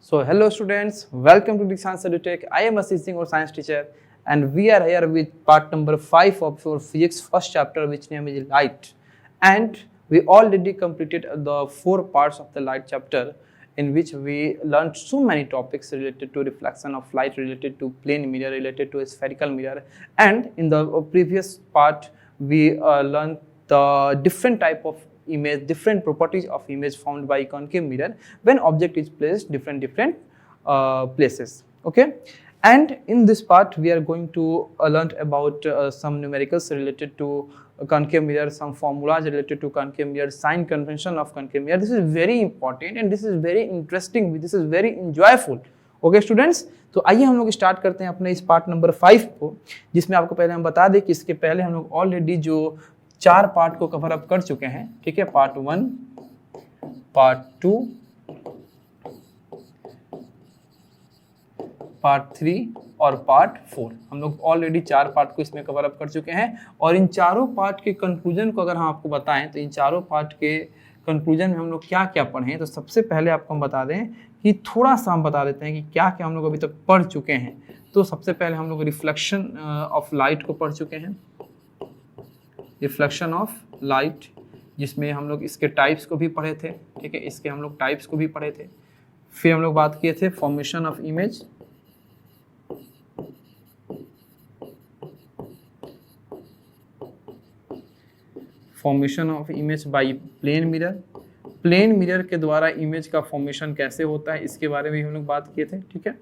So hello students, welcome to Dixan Edutech. I am Ashish Singh, our science teacher, and we are here with part number 5 of your physics first chapter, which name is light. And we already completed the 4 parts of the light chapter, in which we learned so many topics related to reflection of light, related to plane mirror, related to a spherical mirror, and in the previous part we learned the different type of image, different properties of image found by concave mirror when object is placed different places. Okay, and in this part we are going to learn about some numericals related to concave mirror, some formulas related to concave mirror, sign convention of concave mirror. This is very important and this is very interesting, this is very enjoyable. Okay students, तो आइए हम लोग start करते हैं अपने इस part number 5 को, जिसमें आपको पहले हम बता दें कि इसके पहले हम लोग ऑलरेडी जो 4 पार्ट को कवर अप कर चुके हैं, ठीक है। पार्ट 1, पार्ट 2, पार्ट 3 और पार्ट 4, हम लोग ऑलरेडी 4 पार्ट को इसमें कवर अप कर चुके हैं। और इन चारों पार्ट के कंक्लूजन को अगर हम आपको बताएं तो इन चारों पार्ट के कंक्लूजन में हम लोग क्या क्या पढ़े हैं, तो सबसे पहले आपको हम बता दें कि थोड़ा सा हम बता देते हैं कि क्या क्या हम लोग अभी तक पढ़ चुके हैं। तो सबसे पहले हम लोग रिफ्लेक्शन ऑफ लाइट को पढ़ चुके हैं, रिफ्लेक्शन ऑफ लाइट, जिसमें हम लोग इसके टाइप्स को भी पढ़े थे, ठीक है। इसके हम लोग टाइप्स को भी पढ़े थे। फिर हम लोग बात किए थे formation of image, formation of image by plane mirror, plane mirror के द्वारा इमेज का फॉर्मेशन कैसे होता है इसके बारे में हम लोग बात किए थे, ठीक है।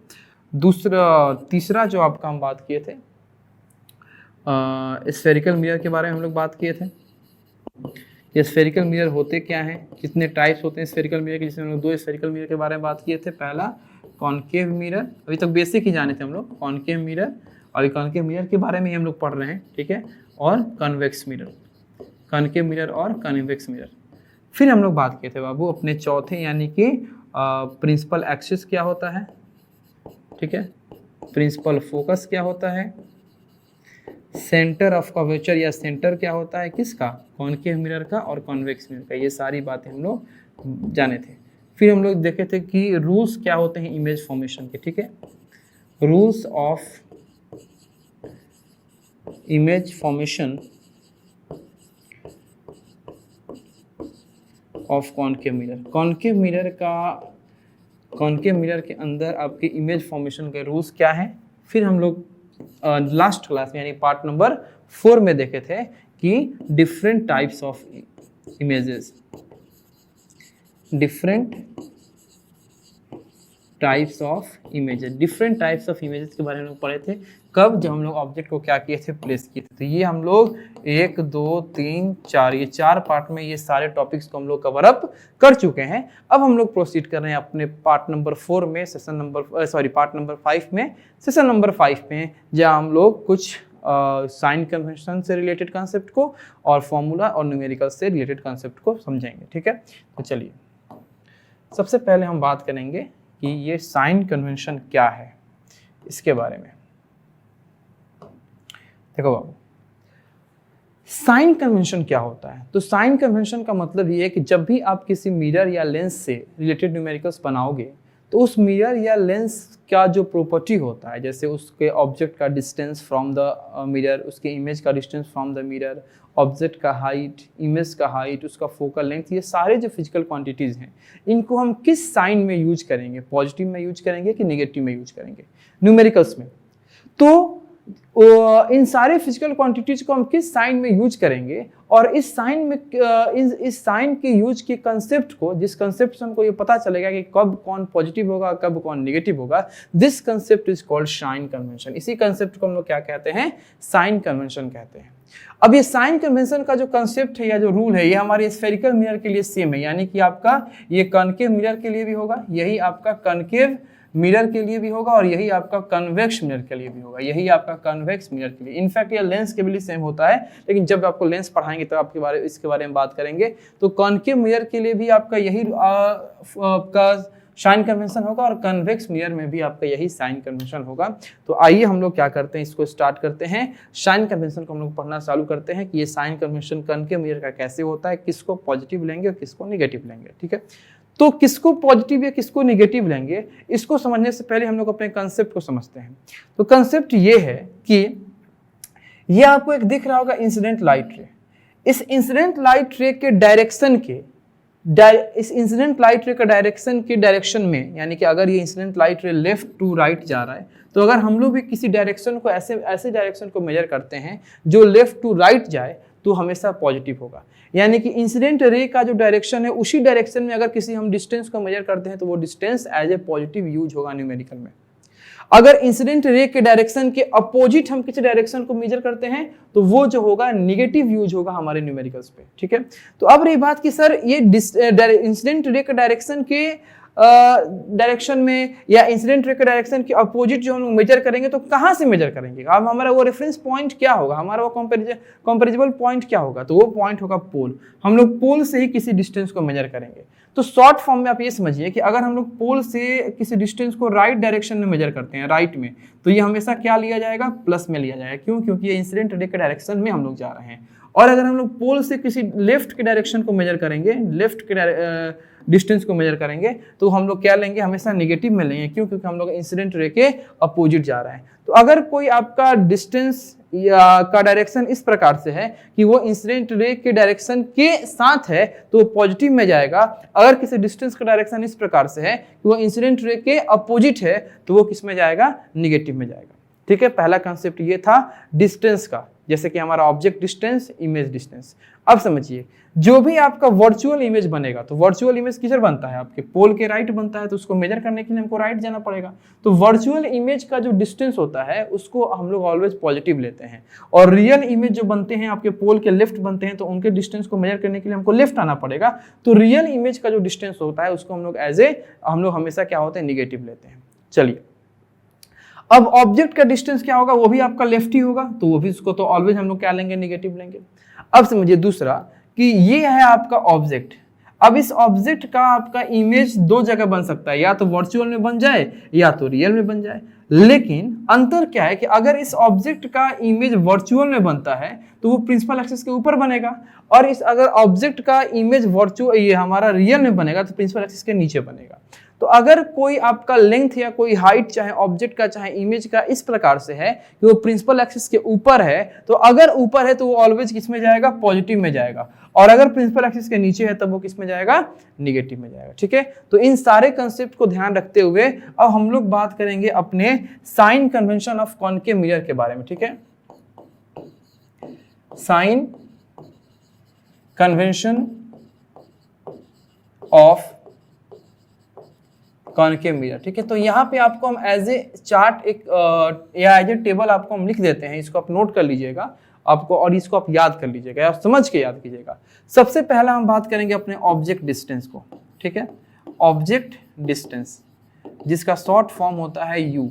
तीसरा जो आपका हम बात किए थे स्फेरिकल मिरर के बारे में हम लोग बात किए थे। ये स्फेरिकल मिरर होते क्या हैं, कितने टाइप्स होते हैं स्फेरिकल मिरर के, जिसमें हम लोग 2 स्फेरिकल मिरर के बारे में बात किए थे। पहला कॉनकेव मिरर, अभी तक बेसिक ही जाने थे हम लोग, कॉनकेव मिरर, और कॉनकेव मिरर के बारे में ही हम लोग पढ़ रहे हैं, ठीक है। और कन्वेक्स मिरर, कॉनकेव मिरर और कन्वेक्स मिरर। फिर हम लोग बात किए थे बाबू अपने चौथे, यानी कि प्रिंसिपल एक्सिस क्या होता है, ठीक है, प्रिंसिपल फोकस क्या होता है, सेंटर ऑफ कर्वेचर या सेंटर क्या होता है किसका, कॉनकेव मिरर का और कॉन्वेक्स मिरर का। ये सारी बातें हम लोग जाने थे। फिर हम लोग देखे थे कि रूल्स क्या होते हैं इमेज फॉर्मेशन के, ठीक है, rules of image formation of concave mirror. Concave mirror के अंदर आपके इमेज फॉर्मेशन के रूल्स क्या हैं। फिर हम लोग लास्ट क्लास में यानी पार्ट नंबर 4 में देखे थे कि different types of images, different types of images के बारे में लोग पढ़े थे। कब, जब हम लोग ऑब्जेक्ट को क्या किए थे, प्लेस किए थे। तो ये हम लोग 1, 2, 3, 4 ये 4 पार्ट में ये सारे टॉपिक्स को हम लोग कवर अप कर चुके हैं। अब हम लोग प्रोसीड कर रहे हैं अपने पार्ट नंबर 4 में, पार्ट नंबर 5 में, सेशन नंबर 5 में, जहाँ हम लोग कुछ साइन कन्वेंशन से रिलेटेड कॉन्सेप्ट को और फॉर्मूला और न्यूमेरिकल से रिलेटेड कॉन्सेप्ट को समझेंगे, ठीक है। तो चलिए सबसे पहले हम बात करेंगे कि ये साइन कन्वेंशन क्या है, इसके बारे में। देखो बाबू, साइन कन्वेंशन क्या होता है। तो साइन कन्वेंशन का मतलब ये है कि जब भी आप किसी मिरर या लेंस से रिलेटेड न्यूमेरिकल्स बनाओगे, तो उस मिरर या लेंस का जो प्रॉपर्टी होता है, जैसे उसके ऑब्जेक्ट का डिस्टेंस फ्रॉम द मिरर, उसके इमेज का distance from the mirror, object का हाइट, इमेज का हाइट, उसका फोकल लेंथ, ये सारे जो फिजिकल क्वांटिटीज़ हैं, इनको हम किस साइन में यूज करेंगे, पॉजिटिव में यूज करेंगे कि नेगेटिव में यूज करेंगे न्यूमेरिकल्स में। तो इन सारे फिजिकल क्वांटिटीज को हम किस साइन में यूज करेंगे, और इस साइन में इस साइन के यूज के कंसेप्ट को, जिस कंसेप्ट से हमको ये पता चलेगा कि कब कौन पॉजिटिव होगा कब कौन नेगेटिव होगा, this concept is called sign convention. इसी कंसेप्ट को हम लोग क्या कहते हैं, साइन कन्वेंशन कहते हैं। अब ये साइन कन्वेंशन का जो कंसेप्ट है या जो रूल है, ये हमारे स्फेरिकल मिरर के लिए सेम है, यानी कि आपका ये कॉनकेव मिरर के लिए भी होगा, यही आपका कॉनकेव मिरर के लिए भी होगा, और यही आपका कन्वेक्स मिरर के लिए भी होगा, यही आपका कन्वेक्स मिरर के लिए। इनफैक्ट ये लेंस के लिए सेम होता है, लेकिन जब आपको लेंस पढ़ाएंगे तो इसके बारे में बात करेंगे। तो कॉनकेव मिरर के लिए भी आपका यही आपका साइन कन्वेंशन होगा, और कन्वेक्स मिरर में भी आपका यही साइन कन्वेंशन होगा। तो आइए हम लोग क्या करते हैं, इसको स्टार्ट करते हैं। साइन कन्वेंशन को हम लोग पढ़ना चालू करते हैं कि ये साइन कन्वेंशन कॉनकेव मिरर का कैसे होता है, किसको पॉजिटिव लेंगे और किसको नेगेटिव लेंगे, ठीक है। तो किसको पॉजिटिव या किसको नेगेटिव लेंगे, इसको समझने से पहले हम लोग अपने कंसेप्ट को समझते हैं। तो कंसेप्ट ये है कि ये आपको एक दिख रहा होगा इंसिडेंट लाइट रे। इस इंसिडेंट लाइट रे के डायरेक्शन के डायरेक्शन में, यानी कि अगर ये incident light ray left to right जा रहा है, तो अगर हम लोग भी किसी डायरेक्शन को ऐसे डायरेक्शन को मेजर करते हैं जो लेफ्ट टू राइट जाए, तो हमेशा पॉजिटिव होगा। यानी कि इंसिडेंट रे का जो डायरेक्शन है, उसी डायरेक्शन में अगर किसी हम डिस्टेंस को मेजर करते हैं तो वो distance as a positive use होगा न्यूमेरिकल में। अगर इंसिडेंट रे के डायरेक्शन के अपोजिट हम किसी डायरेक्शन को मेजर करते हैं तो वो जो होगा निगेटिव यूज होगा हमारे न्यूमेरिकल्स पे। ठीक है, तो अब रही बात कि सर ये इंसिडेंट रे के डायरेक्शन के डायरेक्शन में या इंसिडेंट रे के डायरेक्शन के अपोजिट जो हम लोग मेजर करेंगे तो कहाँ से मेजर करेंगे, अब हमारा वो रेफरेंस पॉइंट क्या होगा, हमारा वो कंपेरेबल पॉइंट क्या होगा, तो वो पॉइंट होगा पोल। हम लोग पोल से ही किसी डिस्टेंस को मेजर करेंगे। तो शॉर्ट फॉर्म में आप ये समझिए कि अगर हम लोग पोल से किसी डिस्टेंस को राइट डायरेक्शन में मेजर करते हैं, राइट में, तो ये हमेशा क्या लिया जाएगा, प्लस में लिया जाएगा। क्यों? क्योंकि ये इंसिडेंट रे के डायरेक्शन में हम लोग जा रहे हैं। और अगर हम लोग पोल से किसी लेफ्ट के डायरेक्शन को मेजर करेंगे, लेफ्ट के डिस्टेंस को मेजर करेंगे, तो हम लोग क्या लेंगे, हमेशा नेगेटिव में लेंगे। क्यों? क्योंकि हम लोग इंसिडेंट रे के अपोजिट जा रहे हैं। तो अगर कोई आपका डिस्टेंस या का डायरेक्शन इस प्रकार से है कि वो इंसिडेंट रे के डायरेक्शन के साथ है तो वो पॉजिटिव में जाएगा। अगर किसी डिस्टेंस का डायरेक्शन इस प्रकार से है कि वो इंसिडेंट रे के अपोजिट है तो वो किस में जाएगा, निगेटिव में जाएगा। ठीक है, पहला कंसेप्ट ये था डिस्टेंस का, जैसे कि हमारा ऑब्जेक्ट डिस्टेंस, इमेज डिस्टेंस। अब समझिए, जो भी आपका वर्चुअल इमेज बनेगा, तो वर्चुअल इमेज किधर बनता है, आपके पोल के राइट बनता है, तो उसको मेजर करने के लिए हमको राइट जाना पड़ेगा। तो वर्चुअल इमेज का जो डिस्टेंस होता है उसको हम लोग ऑलवेज पॉजिटिव लेते हैं। और रियल इमेज जो बनते हैं आपके पोल के लेफ्ट बनते हैं, तो उनके डिस्टेंस को मेजर करने के लिए हमको लेफ्ट आना पड़ेगा। तो रियल इमेज का जो डिस्टेंस होता है उसको हम लोग हमेशा क्या होते हैं, निगेटिव लेते हैं। चलिए, अब ऑब्जेक्ट का डिस्टेंस क्या होगा, वो भी आपका लेफ्ट ही होगा, तो वो भी उसको तो ऑलवेज हम लोग क्या लेंगे, निगेटिव लेंगे। अब समझिए दूसरा कि ये है आपका ऑब्जेक्ट। अब इस ऑब्जेक्ट का आपका इमेज दो जगह बन सकता है, या तो वर्चुअल में बन जाए या तो रियल में बन जाए। लेकिन अंतर क्या है कि अगर इस ऑब्जेक्ट का इमेज वर्चुअल में बनता है तो वो प्रिंसिपल एक्सिस के ऊपर बनेगा, और इस अगर ऑब्जेक्ट का इमेज ये हमारा रियल में बनेगा तो प्रिंसिपल एक्सिस के नीचे बनेगा। तो अगर कोई आपका लेंथ या कोई हाइट चाहे ऑब्जेक्ट का चाहे इमेज का इस प्रकार से है कि वो प्रिंसिपल एक्सिस के ऊपर है, तो अगर ऊपर है तो वो ऑलवेज किस में जाएगा, पॉजिटिव में जाएगा। और अगर प्रिंसिपल एक्सिस के नीचे है तब वो किस में जाएगा, निगेटिव में जाएगा। ठीक है, तो इन सारे कंसेप्ट को ध्यान रखते हुए अब हम लोग बात करेंगे अपने sign convention of concave mirror के बारे में। ठीक है, sign convention of concave mirror. ठीक है, तो यहाँ पे आपको हम एज ए चार्ट या एज ए टेबल आपको हम लिख देते हैं, इसको आप नोट कर लीजिएगा आपको, और इसको आप याद कर लीजिएगा, आप समझ के याद कीजिएगा। सबसे पहला हम बात करेंगे अपने ऑब्जेक्ट डिस्टेंस को। ठीक है, ऑब्जेक्ट डिस्टेंस जिसका शॉर्ट फॉर्म होता है यू।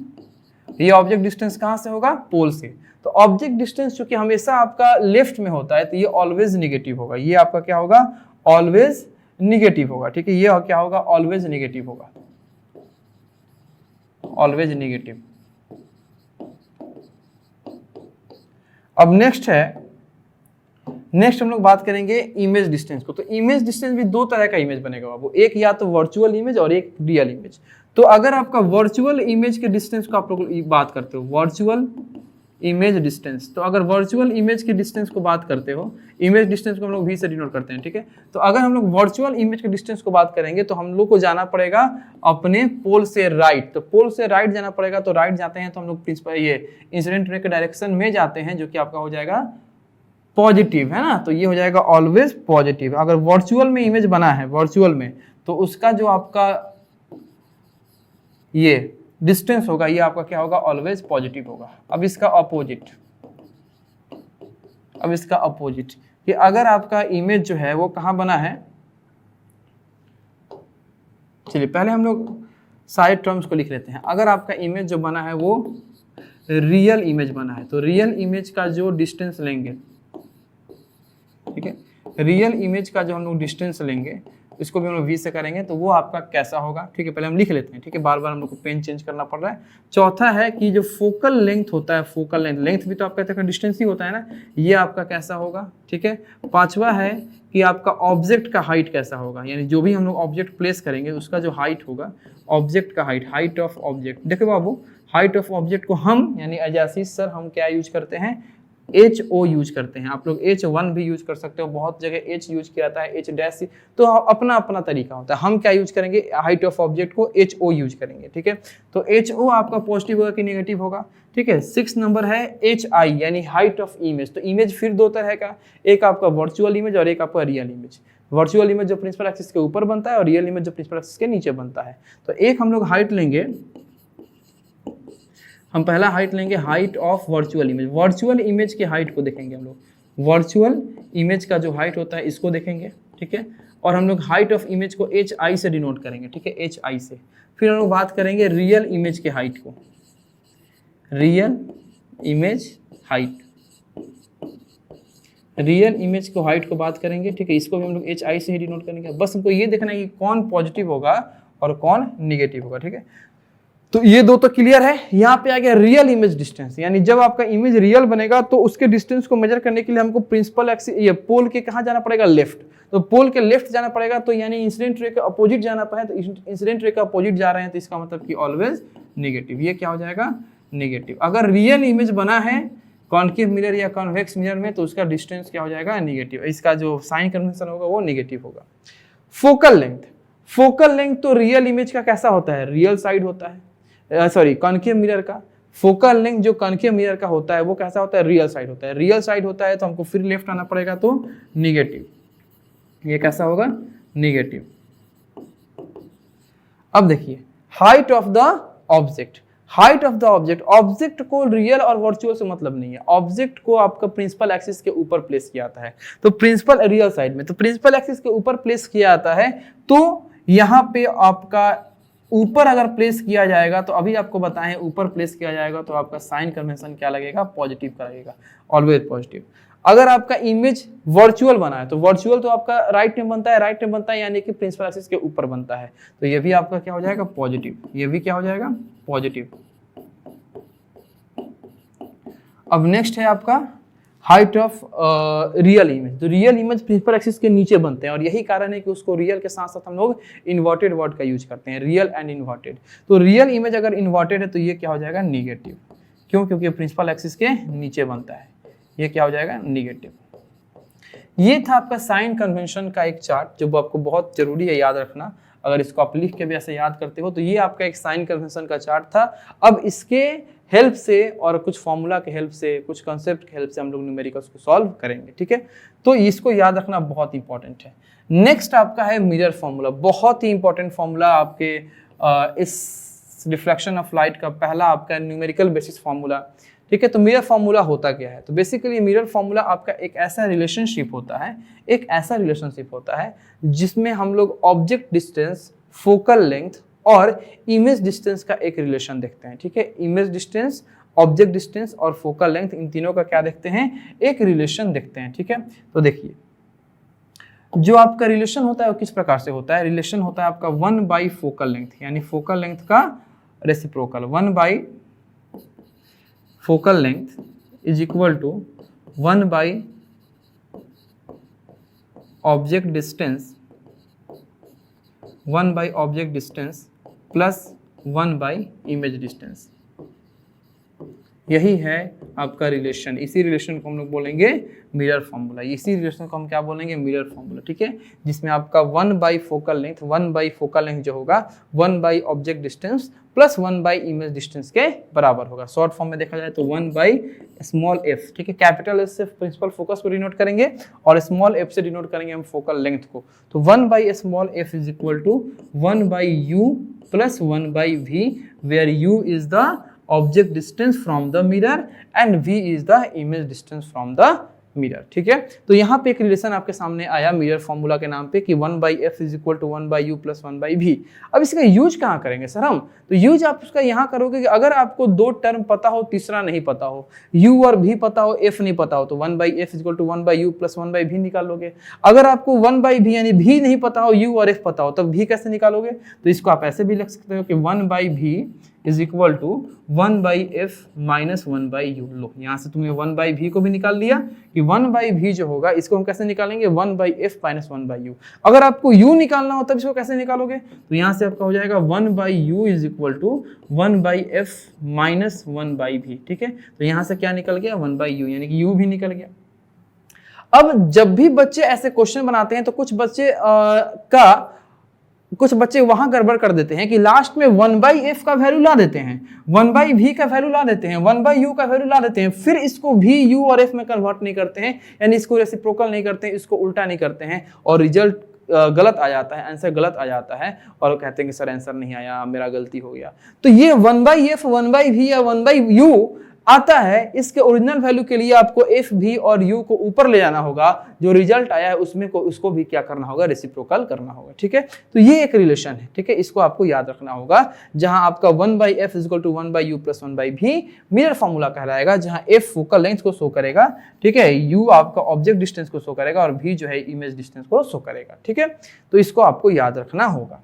ये ऑब्जेक्ट डिस्टेंस कहाँ से होगा, पोल से। तो ऑब्जेक्ट डिस्टेंस चूंकि हमेशा आपका लेफ्ट में होता है तो ये ऑलवेज निगेटिव होगा। ये आपका क्या होगा, ऑलवेज निगेटिव होगा। ठीक है, ये क्या होगा, ऑलवेज निगेटिव होगा, ऑलवेज निगेटिव। अब नेक्स्ट हम लोग बात करेंगे इमेज डिस्टेंस को। तो इमेज डिस्टेंस भी दो तरह का इमेज बनेगा बाबू, एक या तो वर्चुअल इमेज और एक रियल इमेज। तो अगर आपका वर्चुअल इमेज के डिस्टेंस को आप लोग बात करते हो, वर्चुअल इमेज डिस्टेंस, तो अगर वर्चुअल इमेज के डिस्टेंस को बात करते हो, इमेज डिस्टेंस को हम लोग वी से डिनोट करते हैं। ठीक है, तो अगर हम लोग वर्चुअल इमेज के डिस्टेंस को बात करेंगे तो हम लोग को जाना पड़ेगा अपने पोल से राइट। तो पोल से राइट जाना पड़ेगा, तो राइट जाते हैं तो हम लोग प्रिंसिपल ये इंसिडेंट रे के डायरेक्शन में जाते हैं, जो कि आपका हो जाएगा पॉजिटिव, है ना। तो ये हो जाएगा ऑलवेज पॉजिटिव। अगर वर्चुअल में इमेज बना है, वर्चुअल में, तो उसका जो आपका ये डिस्टेंस होगा, ये आपका क्या होगा, ऑलवेज पॉजिटिव होगा। अब इसका अपोजिट, कि अगर आपका इमेज जो है वो कहाँ बना है, चलिए पहले हम लोग साइड टर्म्स को लिख लेते हैं। अगर आपका इमेज जो बना है वो रियल इमेज बना है, तो रियल इमेज का जो डिस्टेंस लेंगे, ठीक है, रियल इमेज का जो हम लोग डिस्टेंस लेंगे इसको भी हम लोग v से करेंगे तो वो आपका कैसा होगा, ठीक है। पहले हम लिख लेते हैं, ठीक है, बार बार हम लोग को पेन चेंज करना पड़ रहा है। चौथा है कि जो फोकल लेंथ होता है, फोकल लेंथ भी तो आपका कहते हैं डिस्टेंस ही होता है ना, ये आपका कैसा होगा, ठीक है। पांचवा है कि आपका ऑब्जेक्ट का हाइट कैसा होगा, यानी जो भी हम लोग ऑब्जेक्ट प्लेस करेंगे उसका जो हाइट होगा, ऑब्जेक्ट का हाइट ऑफ ऑब्जेक्ट। देखो बाबू, हाइट ऑफ ऑब्जेक्ट को हम यानी एजासीज सर हम क्या यूज करते हैं, HO यूज करते हैं। आप लोग H1 भी यूज कर सकते हो, बहुत जगह H यूज किया जाता है, H' तो अपना अपना तरीका होता है। हम क्या यूज करेंगे, हाइट ऑफ ऑब्जेक्ट को HO यूज करेंगे, ठीक है। तो HO आपका पॉजिटिव होगा कि नेगेटिव होगा, ठीक है। 6 नंबर है HI यानी हाइट ऑफ इमेज। तो इमेज फिर दो तरह का, एक आपका वर्चुअल इमेज और एक आपका रियल इमेज। वर्चुअल इमेज जो प्रिंसिपल एक्सिस के ऊपर बनता है और रियल इमेज जो प्रिंसिपल एक्सिस के नीचे बनता है। तो एक हम लोग हाइट लेंगे, हम पहला हाइट लेंगे height of virtual image. Virtual image की हाइट को देखेंगे हम लोग, वर्चुअल इमेज का जो हाइट होता है इसको देखेंगे, ठीक है। और हम लोग हाइट ऑफ इमेज को HI से डिनोट करेंगे, ठीक है, HI से। फिर हम लोग बात करेंगे रियल इमेज के हाइट को, real image height, real image को हाइट को बात करेंगे, ठीक है। इसको भी हम लोग HI से ही डिनोट करेंगे। बस हमको ये देखना है कि कौन पॉजिटिव होगा और कौन निगेटिव होगा, ठीक है। तो ये दो तो क्लियर है। यहाँ पे आ गया रियल इमेज डिस्टेंस, यानी जब आपका इमेज रियल बनेगा तो उसके डिस्टेंस को मेजर करने के लिए हमको प्रिंसिपल एक्सिस ये पोल के कहाँ जाना पड़ेगा, लेफ्ट। तो पोल के लेफ्ट जाना पड़ेगा, तो यानी इंसिडेंट रे के अपोजिट जाना पाए, तो इंसिडेंट रे के अपोजिट जा रहे हैं तो इसका मतलब कि ऑलवेज निगेटिव। ये क्या हो जाएगा, निगेटिव। अगर रियल इमेज बना है कॉन्केव मिरर या कॉन्वेक्स मिरर में तो उसका डिस्टेंस क्या हो जाएगा, निगेटिव। इसका जो साइन कन्वेंशन होगा वो निगेटिव होगा। फोकल लेंथ, फोकल लेंथ तो रियल इमेज का कैसा होता है, रियल साइड होता है, सॉरी कॉन्केव मिरर का फोकल लेंथ जो कॉन्केव मिरर का होता है वो कैसा होता है, रियल साइड होता है। रियल साइड होता है तो हमको फिर लेफ्ट आना पड़ेगा तो निगेटिव। ये कैसा होगा, निगेटिव। अब देखिए height of the object, height of the object, object को रियल और वर्चुअल से मतलब नहीं है। ऑब्जेक्ट को आपका प्रिंसिपल एक्सिस के ऊपर प्लेस किया जाता है, तो प्रिंसिपल रियल साइड में, तो प्रिंसिपल एक्सिस के ऊपर प्लेस किया जाता है। तो यहाँ पे आपका ऊपर अगर प्लेस किया जाएगा, तो अभी आपको बताएं ऊपर प्लेस किया जाएगा तो आपका साइन कन्वेंशन क्या लगेगा, पॉजिटिव का लगेगा, ऑलवेज पॉजिटिव। अगर आपका इमेज वर्चुअल बना है तो वर्चुअल तो आपका राइट में बनता है, राइट में बनता है यानी कि प्रिंसिपल एक्सिस के ऊपर बनता है, तो ये भी आपका क्या हो जाएगा, पॉजिटिव। ये भी क्या हो जाएगा, पॉजिटिव। अब नेक्स्ट है आपका हाइट ऑफ रियल इमेज। तो रियल इमेज प्रिंसिपल एक्सिस के नीचे बनते हैं और यही कारण है कि उसको रियल के साथ साथ हम लोग इन्वर्टेड वर्ड का यूज करते हैं, रियल एंड इन्वर्टेड। तो रियल इमेज अगर इन्वर्टेड है तो ये क्या हो जाएगा, निगेटिव। क्यों, क्योंकि प्रिंसिपल एक्सिस के नीचे बनता है, ये क्या हो जाएगा, निगेटिव। ये था आपका साइन कन्वेंशन का एक चार्ट जो आपको बहुत जरूरी है याद रखना। अगर इसको आप लिख के भी ऐसे याद करते हो तो ये आपका एक साइन कन्वेंशन का चार्ट था। अब इसके हेल्प से और कुछ फॉर्मूला के हेल्प से, कुछ कंसेप्ट के हेल्प से हम लोग न्यूमेरिकल्स को सॉल्व करेंगे, ठीक है। तो इसको याद रखना बहुत इंपॉर्टेंट है। नेक्स्ट आपका है मिरर फॉर्मूला, बहुत ही इंपॉर्टेंट फॉर्मूला आपके इस रिफ्लेक्शन ऑफ लाइट का पहला आपका न्यूमेरिकल बेसिस फॉर्मूला, ठीक है। तो मिरर फॉर्मूला होता क्या है, तो बेसिकली मिरर फॉर्मूला आपका एक ऐसा रिलेशनशिप होता है, एक ऐसा रिलेशनशिप होता है जिसमें हम लोग ऑब्जेक्ट डिस्टेंस, फोकल लेंथ और इमेज डिस्टेंस का एक रिलेशन देखते हैं, ठीक है। इमेज डिस्टेंस, ऑब्जेक्ट डिस्टेंस और फोकल लेंथ, इन तीनों का क्या देखते हैं, एक रिलेशन देखते हैं, ठीक है। तो देखिए जो आपका रिलेशन होता है वो किस प्रकार से होता है, रिलेशन होता है आपका 1 फोकल लेंथ, यानी फोकल लेंथ का reciprocal 1 focal length is equal to 1 object distance, 1 object distance plus 1 image distance. यही है आपका रिलेशन। इसी रिलेशन को हम लोग बोलेंगे मिरर फॉर्मूला। इसी रिलेशन को हम क्या बोलेंगे, मिरर फॉर्मूला, ठीक है। जिसमें आपका 1 फोकल लेंथ, 1 फोकल लेंथ जो होगा 1 object distance plus 1 image distance के बराबर होगा। शॉर्ट फॉर्म में देखा जाए तो 1 स्मॉल एफ, ठीक है। कैपिटल एस से प्रिंसिपल फोकस को डिनोट करेंगे और स्मॉल एफ से डिनोट करेंगे हम फोकल लेंथ को। तो 1 small F is equal to 1 U plus 1 V, where U is the object distance from the mirror and v is the image distance from the mirror. ठीक है, तो यहाँ पे एक रिलेशन आपके सामने आया मिरर फॉर्मूला के नाम पे कि 1/f is equal to 1/u plus 1/v। अब इसका यूज कहाँ करेंगे सर हम? तो यूज आप उसका यहाँ करोगे कि अगर आपको दो टर्म पता हो, तीसरा नहीं पता हो, u और v पता हो, f नहीं पता हो, तो 1/f is equal to 1/u plus 1/v निकालोगे। अगर आपको 1/v यानी v नहीं पता हो, u और f पता हो, तब v कैसे निकालोगे? तो इसको आप ऐसे भी लिख सकते हो कि 1/v is equal to 1/f minus 1/u। लो, यहाँ से तुमने 1/v को भी निकाल लिया कि 1/v जो होगा इसको हम कैसे निकालेंगे? 1/f minus 1/u। अगर आपको u निकालना हो तब इसको कैसे निकालोगे? तो यहाँ से आपका हो जाएगा 1/u is equal to 1/f minus 1/v। ठीक है, तो यहाँ से क्या निकल गया? 1/u, यानी कि u भी निकल गया। अब जब भी बच्चे ऐसे क्वेश्चन बनाते हैं तो कुछ बच्चे वहां गड़बड़ कर देते हैं कि लास्ट में 1/f का वैल्यू ला देते हैं, 1/v का वैल्यू ला देते हैं, 1/u का वैल्यू ला देते हैं, फिर इसको भी u और f में कन्वर्ट नहीं करते हैं, यानी इसको रेसिप्रोकल नहीं करते हैं, इसको उल्टा नहीं करते हैं, और रिजल्ट गलत आ जाता है, आंसर गलत आ जाता है, और कहते हैं कि सर आंसर नहीं आया, मेरा गलती हो गया। तो ये 1/f 1/v या 1/u आता है, इसके ओरिजिनल वैल्यू के लिए आपको f v और u को ऊपर ले जाना होगा, जो रिजल्ट आया है उसमें को उसको भी क्या करना होगा? रेसिप्रोकल करना होगा। ठीक है, तो ये एक रिलेशन है। ठीक है, इसको आपको याद रखना होगा, जहां आपका 1/f is equal to 1/u plus 1/v mirror formula कहलाएगा, जहां f फोकल लेंथ को शो करेगा, ठीक है, u आपका ऑब्जेक्ट डिस्टेंस को शो करेगा, और v जो है इमेज डिस्टेंस को शो करेगा। ठीक है, तो इसको आपको याद रखना होगा।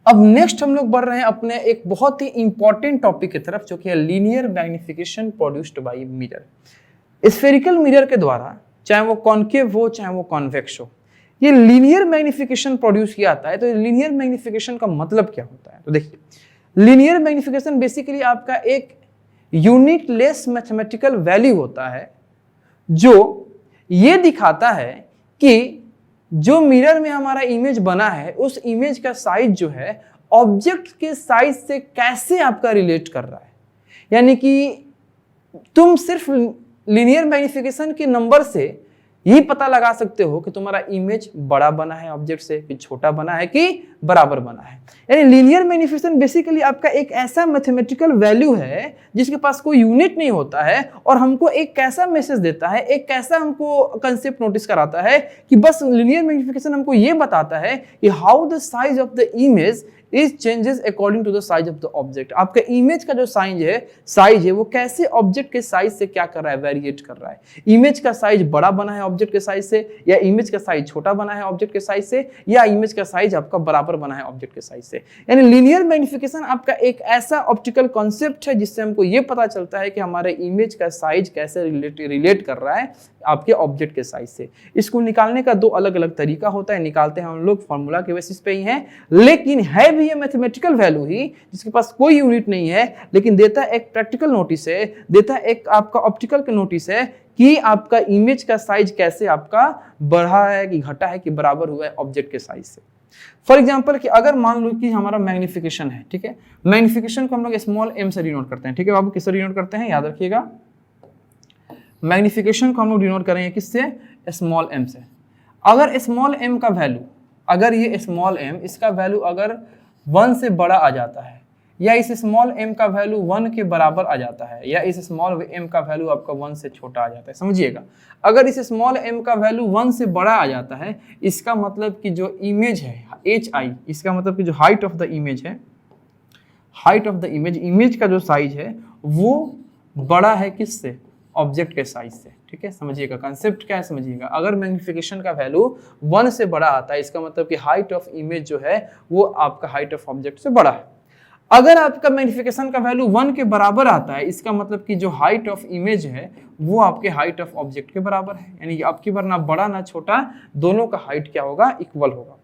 अब नेक्स्ट हम लोग बढ़ रहे हैं अपने एक बहुत ही इंपॉर्टेंट टॉपिक की तरफ, जो कि है linear magnification produced by mirror. Spherical mirror के द्वारा, चाहे वो कॉन्केव हो चाहे वो कॉन्वेक्स हो, ये लीनियर मैग्निफिकेशन प्रोड्यूस किया जाता है। तो लीनियर मैग्निफिकेशन का मतलब क्या होता है? तो देखिए, लीनियर मैग्निफिकेशन बेसिकली आपका एक यूनिटलेस मैथमेटिकल वैल्यू होता है, जो ये दिखाता है कि जो मिरर में हमारा इमेज बना है, उस इमेज का साइज जो है ऑब्जेक्ट के साइज से कैसे आपका रिलेट कर रहा है। यानी कि तुम सिर्फ लीनियर मैग्निफिकेशन के नंबर से यही पता लगा सकते हो कि तुम्हारा इमेज बड़ा बना है ऑब्जेक्ट से, कि छोटा बना है, कि बराबर बना है। यानी लीनियर मैग्निफिकेशन बेसिकली आपका एक ऐसा मैथमेटिकल वैल्यू है जिसके पास कोई यूनिट नहीं होता है, और हमको एक कैसा मैसेज देता है, एक कैसा हमको कंसेप्ट नोटिस कराता है कि बस लीनियर मैग्निफिकेशन हमको ये बताता है कि how the size of the image is changes according to the size of the object. आपका इमेज का जो साइज है वो कैसे ऑब्जेक्ट के साइज से क्या कर रहा है? वेरिएट कर रहा है। इमेज का साइज बड़ा बना है ऑब्जेक्ट के साइज से, या इमेज का साइज छोटा बना है ऑब्जेक्ट के साइज से, या इमेज का साइज आपका बराबर बना है ऑब्जेक्ट के साइज से। यानी लीनियर मैग्निफिकेशन आपका एक ऐसा ऑप्टिकल कॉन्सेप्ट है जिससे हमको ये पता चलता है कि हमारे इमेज का साइज कैसे रिलेट कर रहा है आपके ऑब्जेक्ट के साइज से। इसको निकालने का दो अलग अलग तरीका होता है, निकालते हैं हम लोग फॉर्मूला के बेसिस पे ही हैं, लेकिन है भी ये मैथमेटिकल वैल्यू ही जिसके पास कोई यूनिट नहीं है, लेकिन देता एक प्रैक्टिकल नोटिस है, देता एक आपका ऑप्टिकल का नोटिस है कि आपका इमेज का साइज कैसे आपका बढ़ा है कि घटा है कि बराबर हुआ है ऑब्जेक्ट के साइज से। फॉर एग्जाम्पल कि अगर मान लो कि हमारा मैग्निफिकेशन है, ठीक है, मैग्निफिकेशन को हम लोग स्मॉल m से डिनोट करते हैं। ठीक है बाबू, किससे डिनोट करते हैं? याद रखिएगा, मैग्निफिकेशन को हम लोग डिनोट करेंगे किससे? स्मॉल m से। अगर स्मॉल m का वैल्यू, अगर ये स्मॉल m इसका वैल्यू अगर 1 से बड़ा आ जाता है, या इस स्मॉल m का वैल्यू 1 के बराबर आ जाता है, या इस स्मॉल m का वैल्यू आपका 1 से छोटा आ जाता है, समझिएगा, अगर इस स्मॉल m का वैल्यू 1 से बड़ा आ जाता है, इसका मतलब कि जो इमेज है hi, इसका मतलब कि जो हाइट ऑफ द इमेज है, हाइट ऑफ द इमेज का जो साइज है वो बड़ा है किससे? ऑब्जेक्ट के साइज से। ठीक है, समझिएगा कंसेप्ट क्या है, समझिएगा। अगर मैग्निफिकेशन का वैल्यू 1 से बड़ा आता है, इसका मतलब कि हाइट ऑफ इमेज जो है वो आपका हाइट ऑफ ऑब्जेक्ट से बड़ा है। अगर आपका मैग्निफिकेशन का वैल्यू 1 के बराबर आता है, इसका मतलब कि जो हाइट ऑफ इमेज है वो आपके हाइट ऑफ ऑब्जेक्ट के बराबर है, यानी आपकी बार ना बड़ा ना छोटा, दोनों का हाइट क्या होगा? इक्वल होगा।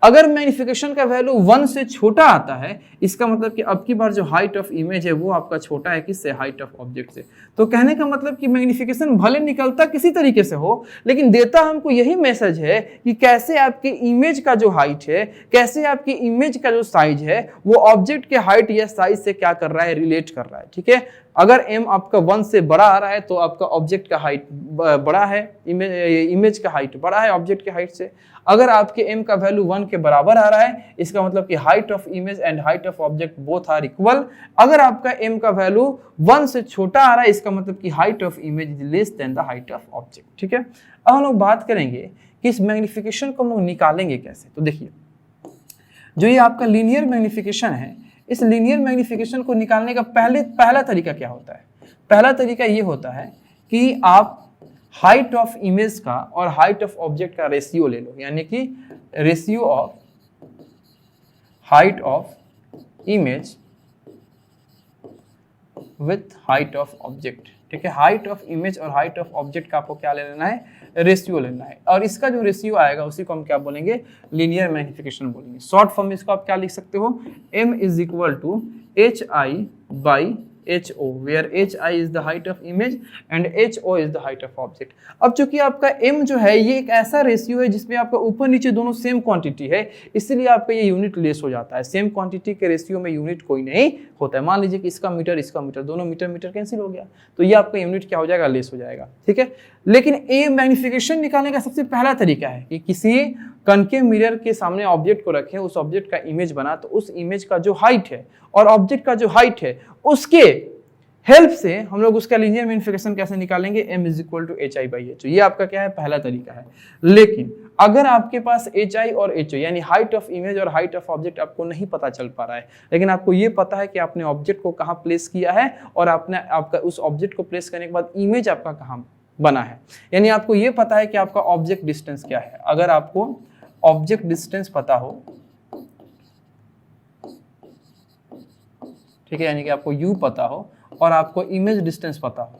अगर मैग्निफिकेशन का वैल्यू 1 से छोटा आता है, इसका मतलब कि अब की बार जो हाइट ऑफ इमेज है वो आपका छोटा है किससे? हाइट ऑफ ऑब्जेक्ट से। तो कहने का मतलब कि मैग्निफिकेशन भले निकलता किसी तरीके से हो, लेकिन देता हमको यही मैसेज है कि कैसे आपके इमेज का जो हाइट है, कैसे आपकी इमेज का जो साइज है वो ऑब्जेक्ट के हाइट या साइज से क्या कर रहा है? रिलेट कर रहा है। ठीक है, अगर m आपका 1 से बड़ा आ रहा है तो आपका ऑब्जेक्ट का हाइट बड़ा है, इमेज का हाइट बड़ा है ऑब्जेक्ट के हाइट से। अगर आपके m का वैल्यू 1 के बराबर आ रहा है, इसका मतलब कि height of image and height of object both are equal. अगर आपका m का वैल्यू 1 से छोटा आ रहा है, इसका मतलब कि height of image is less than the height of object. ठीक है, अब हम लोग बात करेंगे कि इस मैग्निफिकेशन को हम लोग निकालेंगे कैसे। तो देखिए, जो ये आपका लीनियर मैग्निफिकेशन है, इस लीनियर मैग्निफिकेशन को निकालने का पहला तरीका क्या होता है? पहला तरीका ये होता है कि आप हाइट ऑफ इमेज का और हाइट ऑफ ऑब्जेक्ट का रेशियो ले लो, यानी कि ratio of height of image with height of object. ठीक है, हाइट ऑफ इमेज और हाइट ऑफ ऑब्जेक्ट का आपको क्या ले लेना है? रेशियो लेना है, और इसका जो रेशियो आएगा उसी को हम क्या बोलेंगे? लीनियर मैग्निफिकेशन बोलेंगे। शॉर्ट फॉर्म में इसको आप क्या लिख सकते हो? m is equal to hi by ho, where hi is the height of image and ho is the height of object। अब चूंकि आपका m जो है ये एक ऐसा रेशियो है जिसमें आपका ऊपर नीचे दोनों सेम क्वांटिटी है, इसलिए आपका ये यूनिट लेस हो जाता है। सेम क्वांटिटी के रेशियो में यूनिट कोई नहीं होता है। मान लीजिए कि इसका मीटर, दोनों मीटर कैंसिल हो गया, तो ये आपका यूनिट क्या हो जाएगा? लेस हो जाएगा। ठीक है, लेकिन ये मैग्निफिकेशन निकालने का सबसे पहला तरीका है कि किसी कनकेव मिरर के सामने ऑब्जेक्ट को रखें, उस ऑब्जेक्ट का इमेज बना, तो उस इमेज का जो हाइट है और ऑब्जेक्ट का जो हाइट है उसके हेल्प से हम लोग उसका लीनियर मैग्निफिकेशन कैसे निकालेंगे? m is equal to H I by H O. ये आपका क्या है? पहला तरीका है। लेकिन अगर आपके पास एच आई और एच ओ यानी हाइट ऑफ इमेज और हाइट ऑफ ऑब्जेक्ट आपको नहीं पता चल पा रहा है, लेकिन आपको ये पता है कि आपने ऑब्जेक्ट को कहाँ प्लेस किया है और आपका उस ऑब्जेक्ट को प्लेस करने के बाद इमेज आपका कहाँ बना है, यानी आपको ये पता है कि आपका ऑब्जेक्ट डिस्टेंस क्या है। अगर आपको ऑब्जेक्ट डिस्टेंस पता हो, ठीक है, यानी कि आपको u पता हो और आपको इमेज डिस्टेंस पता हो,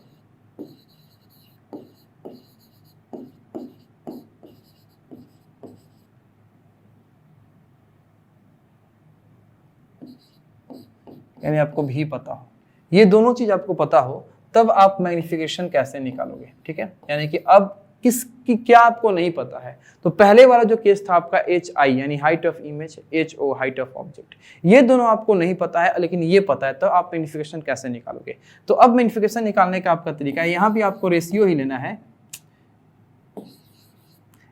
यानी आपको भी पता हो, ये दोनों चीज आपको पता हो, तब आप मैग्निफिकेशन कैसे निकालोगे। ठीक है, यानी कि अब किसकी क्या आपको नहीं पता है। तो पहले वाला जो केस था आपका एच आई यानी height of image, H O height of object, ये दोनों आपको नहीं पता है, लेकिन ये पता है, तो आप मैग्निफिकेशन कैसे निकालोगे। तो अब मैग्निफिकेशन निकालने का आपका तरीका है, यहाँ भी आपको रेशियो ही लेना है,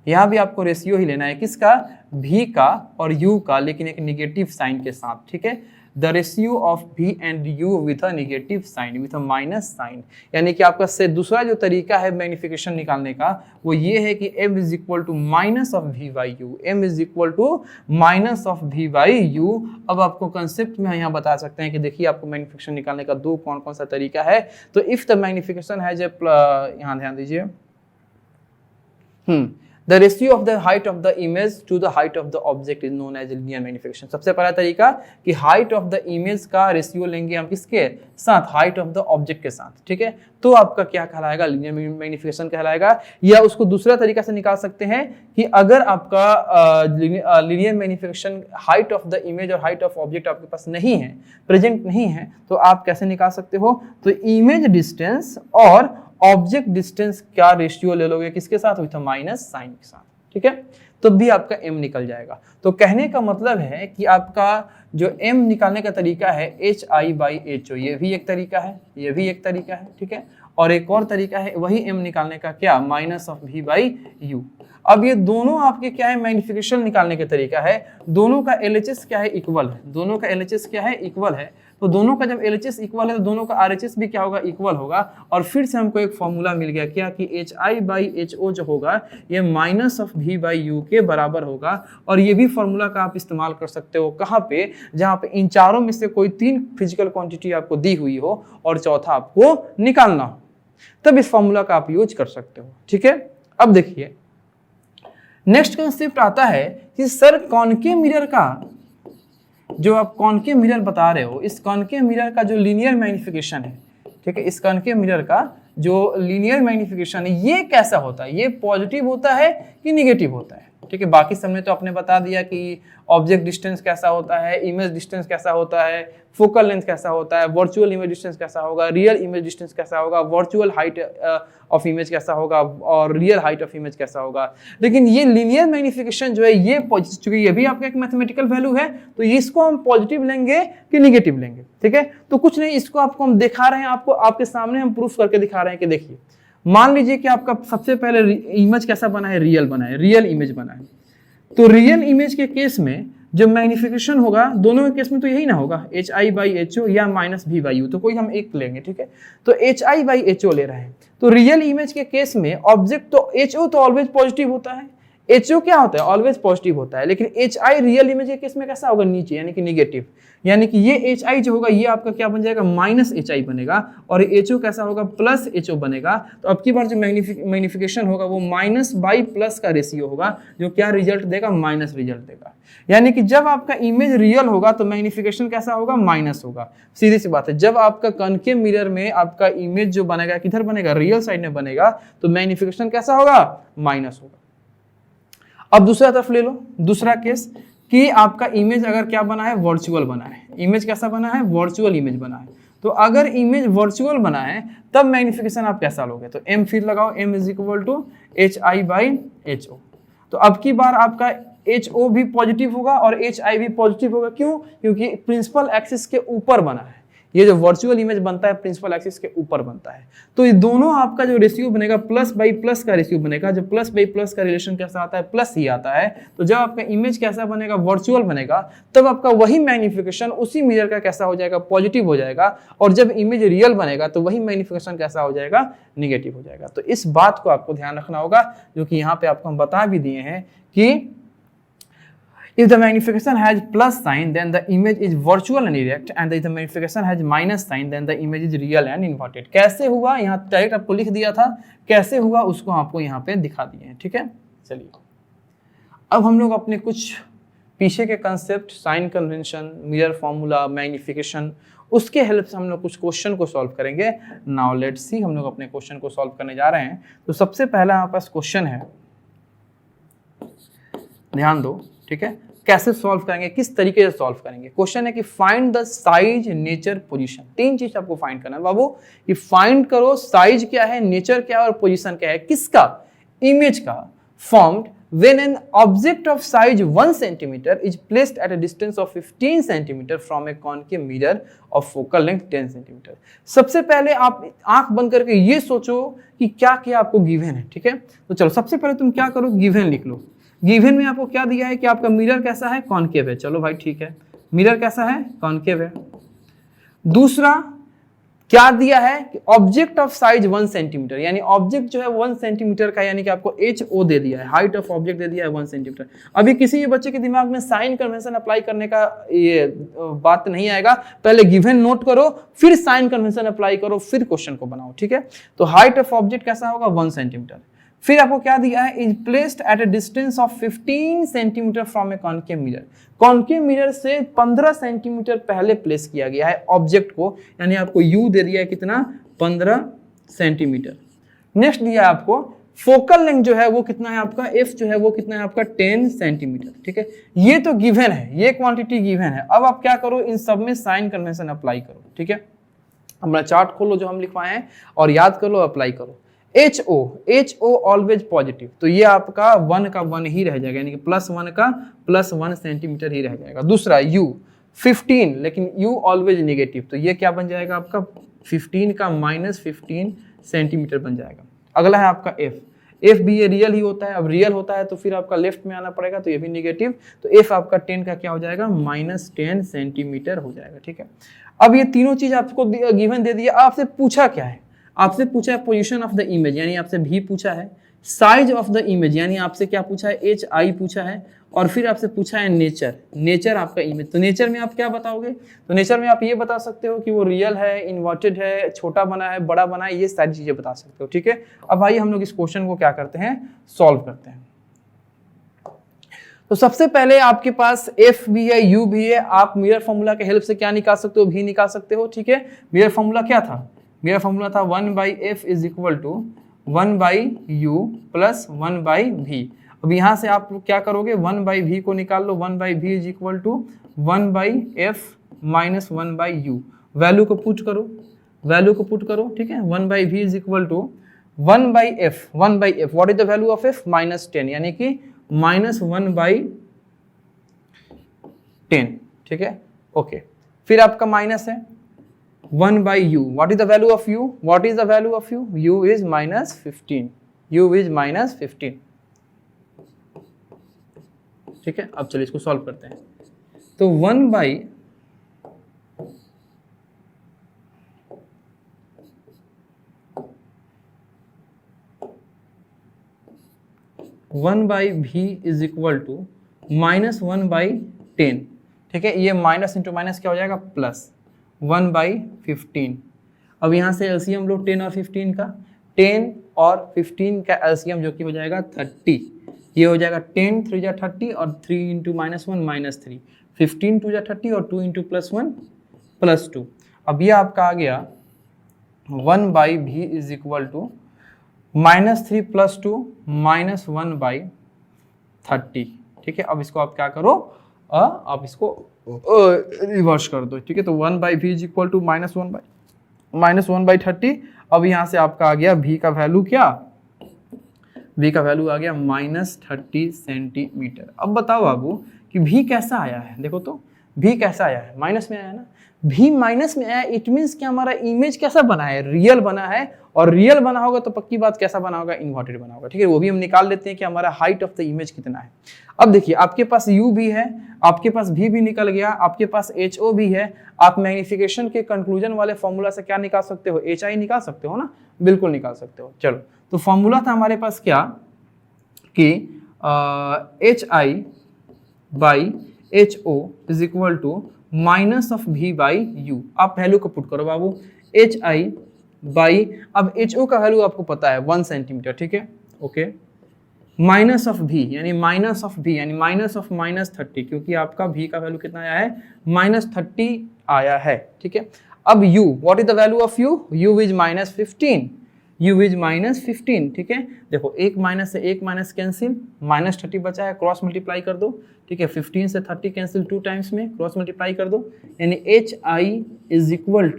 यहाँ भी आपको रेशियो ही लेना है, किसका? v का और u का, लेकिन एक निगेटिव साइन के साथ। ठीक है, the ratio of v and u with a negative sign, with a minus sign. यानी कि आपका से दूसरा जो तरीका है मैग्निफिकेशन निकालने का वो ये है कि m is equal to minus of v by U, m is equal to minus of v by U. अब आपको कंसेप्ट में यहाँ बता सकते हैं कि देखिए आपको मैग्निफिकेशन निकालने का कौन कौन सा तरीका है। तो इफ द मैग्निफिकेशन है, यहाँ ध्यान दीजिए, The ratio of the height of the image to the height of the object is known as linear magnification। सबसे पहला तरीका कि height of the image का रेशियो लेंगे हम किसके साथ? height of the object के साथ। ठीक है, तो आपका क्या कहलाएगा? linear magnification कहलाएगा। या उसको दूसरा तरीका से निकाल सकते हैं कि अगर आपका linear magnification height of the image और height of object आपके पास नहीं है, प्रेजेंट नहीं है, तो आप कैसे निकाल सकते हो? तो इमेज डिस्टेंस और ऑब्जेक्ट डिस्टेंस का रेशियो ले लोगे, किसके साथ? विथ माइनस साइन के साथ। ठीक है, तो भी आपका m निकल जाएगा। तो कहने का मतलब है कि आपका जो m निकालने का तरीका है H I by H O, ये भी एक तरीका है, ये भी एक तरीका है। ठीक है, और एक और तरीका है वही m निकालने का, क्या? Minus of v by U. अब ये दोनों आपके क्या है? मैग्निफिकेशन निकालने का तरीका है। दोनों का LHS क्या है? इक्वल है। दोनों का LHS क्या है? इक्वल है। तो दोनों का जब LHS इक्वल है तो दोनों का RHS भी क्या होगा? इक्वल होगा। और फिर से हमको एक फॉर्मूला मिल गया, क्या? कि H I by H O जो होगा ये minus of v by U के बराबर होगा। और ये भी फॉर्मूला का आप इस्तेमाल कर सकते हो कहाँ पे? जहाँ पे इन चारों में से कोई 3 फिजिकल क्वांटिटी आपको दी हुई हो और चौथा आपको निकालना हो, तब इस फॉर्मूला का आप यूज कर सकते हो। ठीक है, अब देखिए नेक्स्ट कंसेप्ट आता है कि सर कॉनकेव मिरर का जो आप कॉनकेव मिरर बता रहे हो, इस कॉनकेव मिरर का जो लीनियर मैग्निफिकेशन है, ठीक है, इस कॉनकेव मिरर का जो लीनियर मैग्निफिकेशन है ये कैसा होता है? ये पॉजिटिव होता है कि निगेटिव होता है? ठीक है, बाकी सबने तो आपने बता दिया कि ऑब्जेक्ट डिस्टेंस कैसा होता है, इमेज डिस्टेंस कैसा होता है, फोकल लेंथ कैसा होता है, वर्चुअल इमेज डिस्टेंस कैसा होगा, रियल इमेज डिस्टेंस कैसा होगा, वर्चुअल हाइट ऑफ इमेज कैसा होगा और रियल हाइट ऑफ इमेज कैसा होगा। लेकिन ये लीनियर मैग्निफिकेशन जो है ये चूंकि ये भी आपका एक मैथमेटिकल वैल्यू है, तो इसको हम पॉजिटिव लेंगे कि निगेटिव लेंगे? ठीक है, तो कुछ नहीं, इसको आपको हम दिखा रहे हैं, आपको आपके सामने हम प्रूफ करके दिखा रहे हैं कि देखिए मान लीजिए कि आपका सबसे पहले इमेज कैसा बना है? रियल बना है, रियल इमेज बना है। तो रियल इमेज के केस में जो मैग्निफिकेशन होगा दोनों के केस में तो यही ना होगा, HI/HO या -V/U, तो कोई हम एक लेंगे, ठीक है। तो HI/HO ले रहे हैं, तो रियल इमेज के केस में ऑब्जेक्ट तो HO तो ऑलवेज पॉजिटिव होता है, HO क्या होता है, ऑलवेज पॉजिटिव होता है, लेकिन HI रियल इमेज के केस में कैसा होगा, नीचे यानी कि निगेटिव, यानी कि ये HI जो होगा ये आपका क्या बन जाएगा, -HI बनेगा, और HO कैसा होगा, +HO बनेगा। तो अब की बार जो मैग्निफिकेशन होगा वो -/+ का रेशियो होगा, जो क्या रिजल्ट देगा, माइनस रिजल्ट देगा। यानी कि जब आपका इमेज रियल होगा तो मैग्निफिकेशन कैसा होगा, माइनस होगा, सीधी सी बात है। जब आपका कॉनकेव मिरर में आपका इमेज जो बनेगा किधर बनेगा, रियल साइड में बनेगा, तो मैग्निफिकेशन कैसा होगा, माइनस होगा। अब दूसरा तरफ ले लो, दूसरा केस कि आपका इमेज अगर क्या बना है, वर्चुअल बना है, इमेज कैसा बना है, वर्चुअल इमेज बना है। तो अगर इमेज वर्चुअल बना है तब मैग्निफिकेशन आप कैसा लोगे, तो m फिर लगाओ, m = HI/HO। तो अब की बार आपका HO भी पॉजिटिव होगा और HI भी पॉजिटिव होगा, क्यों, क्योंकि प्रिंसिपल एक्सिस के ऊपर बना है, ये जो वर्चुअल इमेज बनता है प्रिंसिपल एक्सिस के ऊपर बनता है। तो ये दोनों आपका जो रेशियो बनेगा, +/+ का रेशियो बनेगा, जब +/+ का रिलेशन कैसा आता है, प्लस ही आता है। तो जब आपका इमेज कैसा बनेगा, वर्चुअल बनेगा, तब आपका वही मैग्निफिकेशन उसी मिरर का कैसा हो जाएगा, पॉजिटिव हो जाएगा, और जब इमेज रियल बनेगा तो वही मैग्निफिकेशन कैसा हो जाएगा, निगेटिव हो जाएगा। तो इस बात को आपको ध्यान रखना होगा, जो कि यहाँ पे आपको हम बता भी दिए हैं कि if the magnification has plus sign then the image is virtual and erect, and if the magnification has minus sign then the image is real and inverted। कैसे हुआ, यहाँ डायरेक्ट आपको लिख दिया था, कैसे हुआ उसको आपको यहाँ पे दिखा दिए हैं, ठीक है। चलिए अब हम लोग अपने कुछ पीछे के concept, sign convention, mirror formula, magnification, उसके हेल्प से हम लोग कुछ क्वेश्चन को सॉल्व करेंगे। नाउ लेट्स सी, हम लोग अपने क्वेश्चन को सॉल्व करने जा रहे हैं। तो सबसे पहला हमारे पास क्वेश्चन है, ध्यान दो, ठीक है। कैसे सॉल्व करेंगे, किस तरीके से सॉल्व करेंगे। क्वेश्चन है कि find the size, nature, position. तीन चीज आपको फाइंड करना है बाबू, कि फाइंड करो साइज क्या है, नेचर क्या है और पोजीशन क्या है, किसका, इमेज का, formed when an object of size 1 cm is placed at a distance of 15 cm from a concave mirror of focal length 10 cm। सबसे पहले आप आंख बंद करके ये सोचो कि क्या क्या आपको गिवन है, ठीक है। तो चलो सबसे पहले तुम क्या करो, गिवन लिख लो। गिवन में आपको क्या दिया है कि आपका मिरर कैसा है, कॉनकेव है, चलो भाई ठीक है, मिरर कैसा है, कॉनकेव है। दूसरा क्या दिया है कि ऑब्जेक्ट ऑफ साइज 1 सेंटीमीटर, यानी ऑब्जेक्ट जो है 1 सेंटीमीटर का, यानी कि आपको HO दे दिया है, हाइट ऑफ ऑब्जेक्ट दे दिया है 1 सेंटीमीटर। अभी किसी भी बच्चे के दिमाग में साइन कन्वेंशन अप्लाई करने का ये बात नहीं आएगा, पहले गिवन नोट करो, फिर साइन कन्वेंशन अप्लाई करो, फिर क्वेश्चन को बनाओ, ठीक है। तो हाइट ऑफ ऑब्जेक्ट कैसा होगा, 1 सेंटीमीटर। फिर आपको क्या दिया है, is placed at a distance of 15 centimetre from A concave mirror. Concave mirror से 15 सेंटीमीटर पहले प्लेस किया गया है ऑब्जेक्ट को, यानी आपको U दे दिया है कितना, 15 सेंटीमीटर। नेक्स्ट दिया है आपको फोकल लेंथ जो है वो कितना है आपका, F जो है वो कितना है आपका 10 सेंटीमीटर, ठीक है। ये तो गिवन है, ये क्वांटिटी गिवन है। अब आप क्या करो, इन सब में साइन कन्वेंशन अप्लाई करो, ठीक है। अपना चार्ट खोलो जो हम लिखवाए हैं और याद कर लो, अप्लाई करो। HO ऑलवेज पॉजिटिव, तो ये आपका 1 का 1 ही रह जाएगा, यानी कि +1 का +1 सेंटीमीटर ही रह जाएगा। दूसरा U 15, लेकिन U ऑलवेज नेगेटिव, तो ये क्या बन जाएगा आपका 15 का -15 सेंटीमीटर बन जाएगा। अगला है आपका F भी ये रियल ही होता है, अब रियल होता है तो फिर आपका लेफ्ट में आना पड़ेगा, तो ये भी नेगेटिव, तो F आपका 10 का क्या हो जाएगा, -10 सेंटीमीटर हो जाएगा, ठीक है। अब ये तीनों चीज आपको गिवन दे दिया, आपसे पूछा क्या है, आपसे पूछा है पोजीशन ऑफ द इमेज, यानी आपसे भी पूछा है, साइज ऑफ द इमेज, यानी आपसे क्या पूछा है, HI पूछा है, और फिर आपसे पूछा है नेचर आपका इमेज। तो नेचर में आप क्या बताओगे, तो नेचर में आप ये बता सकते हो कि वो रियल है, इन्वर्टेड है, छोटा बना है, बड़ा बना है, ये सारी चीजें बता सकते हो, ठीक है। अब आइए हम लोग इस क्वेश्चन को क्या करते हैं, सॉल्व करते हैं। तो सबसे पहले आपके पास F भी है, U भी है, आप मिरर फॉर्मूला के हेल्प से क्या निकाल सकते हो, भी निकाल सकते हो, ठीक है। मिरर फॉर्मूला क्या था, मेरा फॉर्मूला था 1/F = 1/U + 1/V। अब यहाँ से आप क्या करोगे, 1/V को निकाल लो, 1/V = 1/F - 1/U। वैल्यू को पुट करो, ठीक है। 1/V = 1/F, 1/F, what is the value of F, -10, यानी कि -1/10, ठीक है, ओके। फिर आपका माइनस है 1/U, what is the value of U? What is the value of U? U is -15. U is -15. ठीक है, अब चलिए इसको सॉल्व करते हैं। तो 1/(v) इज इक्वल टू -1/10, ठीक है, ये माइनस इंटू माइनस क्या हो जाएगा प्लस 1/15। अब यहाँ से एलसीएम लो 10 और 15 का, 10 और 15 का एलसीएम जो कि हो जाएगा 30, ये हो जाएगा 10 3 जा 30 और 3 इंटू -1 -3, 15 2 जा 30 और 2 इंटू +1 +2। अब ये आपका आ गया 1/v इज इक्वल टू -3 + 2 -1/30, ठीक है। अब इसको आप क्या करो, आप इसको रिवर्स कर दो, ठीक है। तो 1/v इज इक्वल टू -1/30। अब यहाँ से आपका आ गया v का वैल्यू क्या, v का वैल्यू आ गया -30 सेंटीमीटर। अब बताओ बाबू कि v कैसा आया है, देखो तो v कैसा आया है, माइनस में आया है ना। v माइनस में आया, इट मीन्स कि हमारा इमेज कैसा बना है, रियल बना है, और रियल बना होगा तो पक्की बात कैसा बना होगा, इन्वर्टेड बना होगा, ठीक है। वो भी हम निकाल लेते हैं कि हमारा हाइट ऑफ द इमेज कितना है। अब देखिए आपके पास u भी है, आपके पास v भी निकल गया, आपके पास ho भी है। आप मैग्निफिकेशन के कंक्लूजन वाले फॉर्मूला से क्या निकाल सकते हो, hi निकाल सकते हो ना, बिल्कुल निकाल सकते हो। चलो तो फॉर्मूला था हमारे पास क्या कि hi/ho is equal to -v/u। आप वैल्यू को पुट करो बाबू, hi बाई, अब ho का वैल्यू आपको पता है 1 सेंटीमीटर, ठीक है, ओके, -v यानी -30, क्योंकि आपका v का वैल्यू कितना आया है, -30 आया है, ठीक है। अब u, what is the value of u, u is -15, u is -15, ठीक है। देखो एक माइनस से एक माइनस कैंसिल, -30 बचा है, क्रॉस मल्टीप्लाई कर दो, ठीक है। 15 से 30 कैंसिल 2 टाइम्स में, क्रॉस मल्टीप्लाई कर दो, यानी hi is equal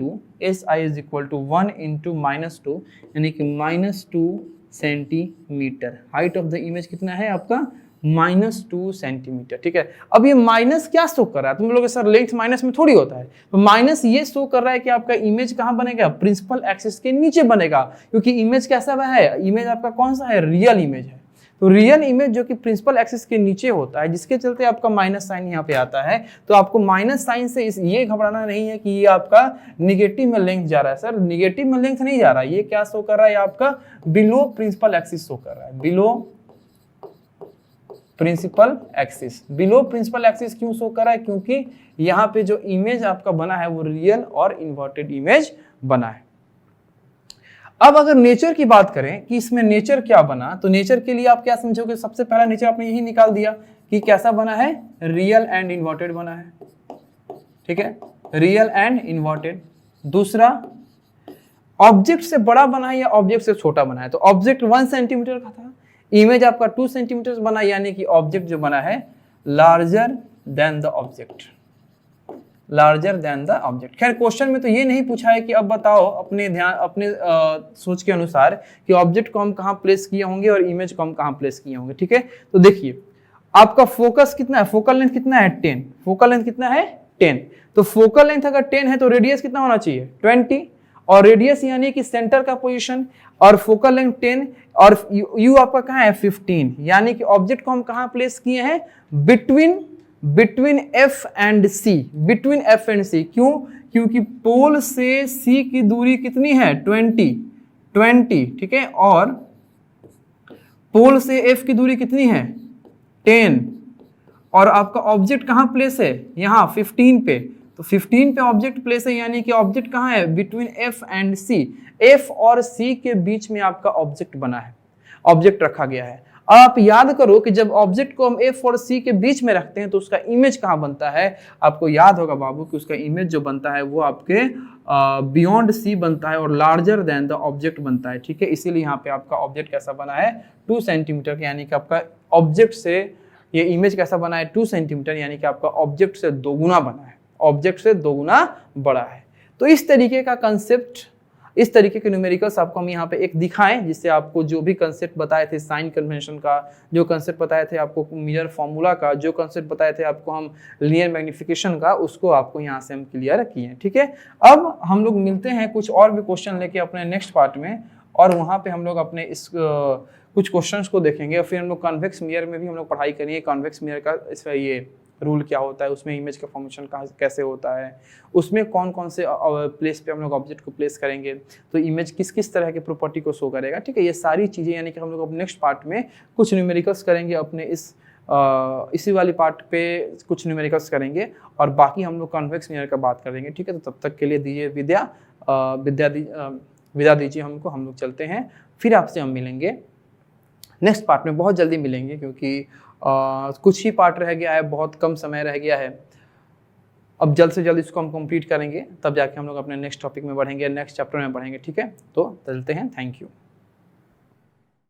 to 1 into -2, यानी कि -2 centimetre. Height of the image कितना है आपका, -2 सेंटीमीटर, ठीक है। अब ये माइनस क्या शो कर रहा है, तुम लोग सर लेंथ माइनस में थोड़ी होता है, तो माइनस ये शो कर रहा है कि आपका इमेज कहाँ बनेगा, प्रिंसिपल एक्सिस के नीचे बनेगा, क्योंकि इमेज कैसा है, इमेज आपका कौन सा है, रियल इमेज है। तो रियल इमेज जो कि प्रिंसिपल एक्सिस के नीचे होता है, जिसके चलते आपका माइनस साइन यहाँ पे आता है। तो आपको माइनस साइन से ये घबराना नहीं है कि ये आपका निगेटिव में लेंथ जा रहा है। सर निगेटिव में लेंथ नहीं जा रहा है, ये क्या शो कर रहा है, आपका बिलो प्रिंसिपल एक्सिस शो कर रहा है, below principal axis. Below principal axis क्यों शो कर रहा है, क्योंकि यहाँ पे जो इमेज आपका बना है वो रियल और इन्वर्टेड इमेज बना है। अब अगर नेचर की बात करें कि इसमें नेचर क्या बना, तो नेचर के लिए आप क्या समझोगे, सबसे पहला नेचर आपने यही निकाल दिया कि कैसा बना है, रियल एंड इन्वर्टेड बना है, ठीक है, रियल एंड इन्वर्टेड। दूसरा ऑब्जेक्ट से बड़ा बना है या ऑब्जेक्ट से छोटा बना है, तो ऑब्जेक्ट 1 सेंटीमीटर का था, इमेज आपका 2 सेंटीमीटर बना, यानी कि ऑब्जेक्ट जो बना है larger than the object, larger than the object. खैर क्वेश्चन में तो ये नहीं पूछा है कि अब बताओ अपने सोच के अनुसार कि ऑब्जेक्ट को हम कहाँ प्लेस किए होंगे और इमेज को हम कहाँ प्लेस किए होंगे, ठीक है। तो देखिए आपका फोकस कितना है, फोकल लेंथ कितना है 10, फोकल लेंथ कितना है 10, तो फोकल लेंथ अगर 10 है तो रेडियस कितना होना चाहिए 20, और रेडियस यानी कि सेंटर का पोजीशन, और फोकल लेंथ 10 और यू आपका कहाँ है 15, यानी कि ऑब्जेक्ट को हम कहाँ प्लेस किए हैं, between F and C, between F and C। क्यों, क्योंकि पोल से C की दूरी कितनी है 20, ठीक है, और पोल से F की दूरी कितनी है 10, और आपका ऑब्जेक्ट कहाँ प्लेस है, यहाँ 15 पे, तो 15 पे ऑब्जेक्ट प्लेस है, यानी कि ऑब्जेक्ट कहाँ है between F and C, F और C के बीच में आपका ऑब्जेक्ट बना है, ऑब्जेक्ट रखा गया है। आप याद करो कि जब ऑब्जेक्ट को हम F और C के बीच में रखते हैं तो उसका इमेज कहाँ बनता है, आपको याद होगा बाबू कि उसका इमेज जो बनता है वो आपके बियॉन्ड C बनता है और लार्जर देन द ऑब्जेक्ट बनता है, ठीक है। इसीलिए यहाँ पे आपका ऑब्जेक्ट कैसा बना है 2 सेंटीमीटर का, यानी कि आपका ऑब्जेक्ट से ये इमेज कैसा बना है 2 सेंटीमीटर, यानी कि आपका ऑब्जेक्ट से दोगुना बना है, ऑब्जेक्ट से दोगुना बड़ा है। तो इस तरीके का कंसेप्ट, इस तरीके के न्यूमेरिकल्स आपको हम यहाँ पे एक दिखाएं, जिससे आपको जो भी कंसेप्ट बताए थे साइन कन्वेंशन का, जो कंसेप्ट बताए थे आपको मिरर फॉर्मूला का, जो कंसेप्ट बताए थे आपको हम लीनियर मैग्निफिकेशन का, उसको आपको यहाँ से हम क्लियर किए, ठीक है। अब हम लोग मिलते हैं कुछ और भी क्वेश्चन लेके अपने नेक्स्ट पार्ट में, और वहाँ पे हम लोग अपने इस कुछ क्वेश्चंस को देखेंगे और फिर हम लोग कॉन्वेक्स मिरर में भी हम लोग पढ़ाई करेंगे। कॉन्वेक्स मिरर का इसका ये रूल क्या होता है, उसमें इमेज का फॉर्मेशन कैसे होता है, उसमें कौन कौन से प्लेस पे हम लोग ऑब्जेक्ट को प्लेस करेंगे, तो इमेज किस किस तरह के प्रॉपर्टी को शो करेगा। ठीक है, ये सारी चीज़ें यानी कि हम लोग अब नेक्स्ट पार्ट में कुछ न्यूमेरिकल्स करेंगे अपने इसी वाली पार्ट पे कुछ न्यूमेरिकल्स करेंगे और बाकी हम लोग कॉन्वेक्स मिरर का बात करेंगे। ठीक है, तो तब तक के लिए दीजिए विदा दीजिए हमको, हम लोग चलते हैं, फिर आपसे हम मिलेंगे नेक्स्ट पार्ट में, बहुत जल्दी मिलेंगे क्योंकि कुछ ही पार्ट रह गया है, बहुत कम समय रह गया है। अब जल्द से जल्द इसको हम कंप्लीट करेंगे, तब जाके हम लोग अपने नेक्स्ट टॉपिक में बढ़ेंगे, नेक्स्ट चैप्टर में बढ़ेंगे। ठीक है, तो चलते हैं, थैंक यू।